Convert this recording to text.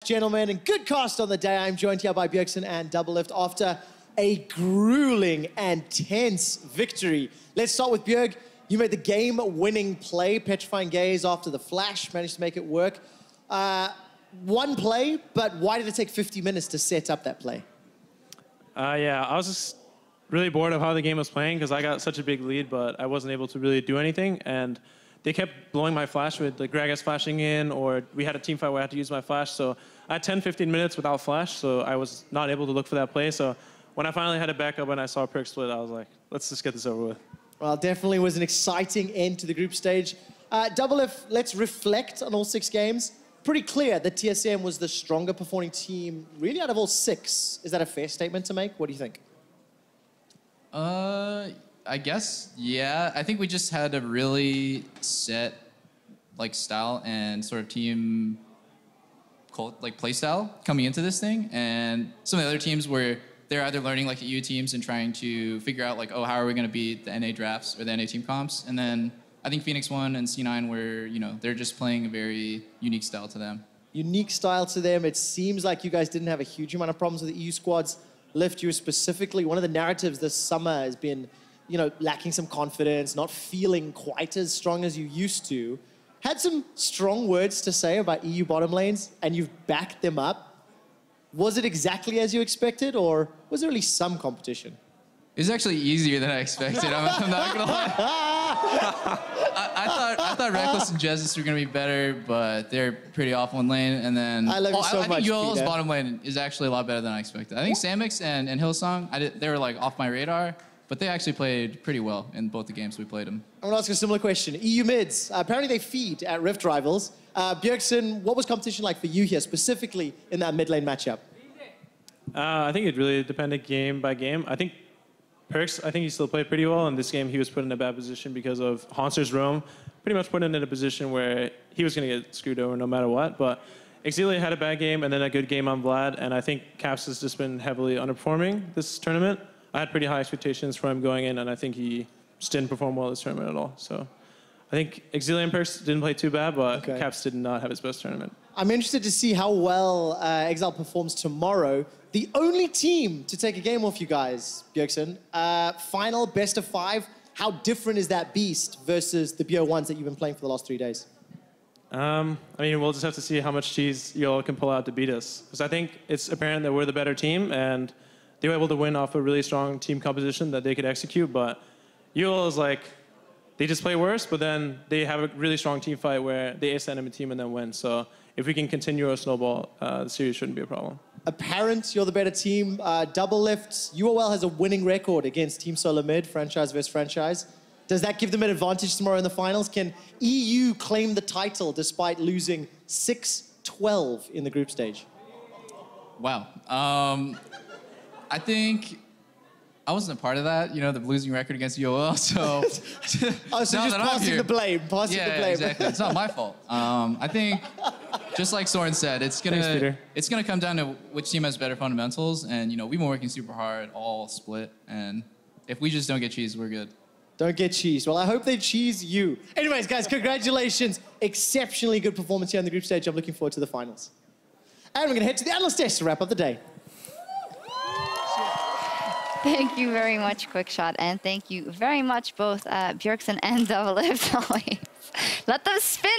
gentlemen, and good cast on the day. I'm joined here by Bjergsen and Doublelift after a grueling and tense victory. Let's start with Bjerg. You made the game-winning play, petrifying gaze after the flash, managed to make it work. One play, but why did it take 50 minutes to set up that play? Yeah, I was just really bored of how the game was playing because I got such a big lead, but I wasn't able to really do anything. And they kept blowing my flash with the Gragas flashing in, or we had a team fight where I had to use my flash. So I had 10, 15 minutes without flash, so I was not able to look for that play. So when I finally had it back up and I saw a perk split, I was like, let's just get this over with. Well, definitely was an exciting end to the group stage. Doublelift, let's reflect on all 6 games. Pretty clear that TSM was the stronger performing team, really out of all 6. Is that a fair statement to make? What do you think? I guess, yeah. I think we just had a really set style and sort of team play style coming into this thing. And some of the other teams were they're either learning like the EU teams and trying to figure out oh, how are we going to beat the NA drafts or the NA team comps. And then I think Phoenix 1 and C9 were, they're just playing a very unique style to them. Unique style to them. It seems like you guys didn't have a huge amount of problems with the EU squads. Lift, you specifically, one of the narratives this summer has been, lacking some confidence, not feeling quite as strong as you used to. Had some strong words to say about EU bottom lanes, and you've backed them up. Was it exactly as you expected, or was there really some competition? It was actually easier than I expected. I'm not gonna lie. I thought Reckless and Jezus were gonna be better, but they're pretty awful in lane. And then I love you so much, I think UL's Peter. bottom lane is actually a lot better than I expected. I think Samix and Hillsong, they were off my radar, but they actually played pretty well in both the games we played them. I'm gonna ask a similar question. EU mids, apparently they feed at Rift Rivals. Bjergsen, what was competition like for you here, specifically in that mid lane matchup? I think it really depended game by game. I think Perks, he still played pretty well. In this game, he was put in a bad position because of Haunster's roam. Pretty much put him in a position where he was going to get screwed over no matter what. But Exilia had a bad game and then a good game on Vlad. And I think Caps has just been heavily underperforming this tournament. I had pretty high expectations for him going in, and I think he just didn't perform well this tournament at all. So I think Exilia and Perks didn't play too bad, but Caps did not have his best tournament. I'm interested to see how well Exile performs tomorrow. The only team to take a game off you guys, Bjergsen. Final best of 5. How different is that beast versus the BO1s that you've been playing for the last 3 days? We'll just have to see how much cheese y'all can pull out to beat us. Because I think it's apparent that we're the better team, and they were able to win off a really strong team composition that they could execute. But UL is they just play worse, but then they have a really strong team fight where they ace the enemy team and then win. So if we can continue our snowball, the series shouldn't be a problem. Apparent you're the better team. Doublelift, UOL has a winning record against Team Solar Mid, franchise versus franchise. Does that give them an advantage tomorrow in the finals? Can EU claim the title despite losing 6-12 in the group stage? Wow. I think I wasn't a part of that, the losing record against UOL, so... Oh, so just passing the blame, Yeah, exactly. It's not my fault. I think, just like Soren said, it's gonna come down to which team has better fundamentals, and, we've been working super hard, all split, and if we just don't get cheese, we're good. Don't get cheese. Well, I hope they cheese you. Anyways, guys, congratulations. Exceptionally good performance here on the group stage. I'm looking forward to the finals. And we're gonna head to the analyst desk to wrap up the day. Thank you very much, Quickshot, and thank you very much, both Bjergsen and Doublelift. Let them spin.